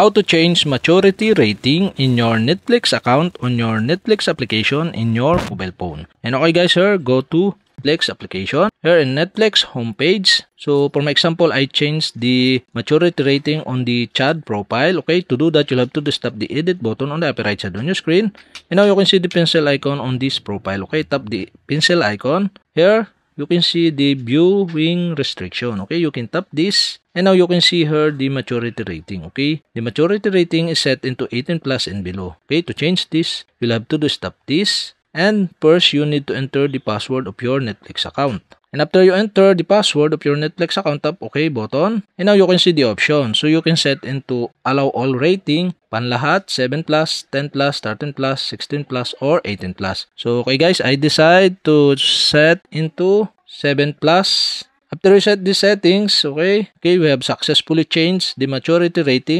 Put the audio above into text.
how to change maturity rating in your Netflix account on your Netflix application in your mobile phone. And okay guys, here, go to Netflix application. Here in Netflix homepage. So for my example, I changed the maturity rating on the Chad profile. Okay, to do that, you'll have to just tap the edit button on the upper right side on your screen. And now you can see the pencil icon on this profile. Okay, tap the pencil icon. Here, you can see the viewing restriction. Okay, you can tap this. And now you can see here the maturity rating. Okay, the maturity rating is set into 18 plus and below. Okay, to change this, you'll have to just tap this. And first, you need to enter the password of your Netflix account. And after you enter the password of your Netflix account, tap OK button. And now you can see the option. So you can set into allow all rating, panlahat, 7 plus, 10 plus, 13 plus, 16 plus, or 18 plus. So okay guys, I decide to set into 7 plus. After you set the settings, okay, we have successfully changed the maturity rating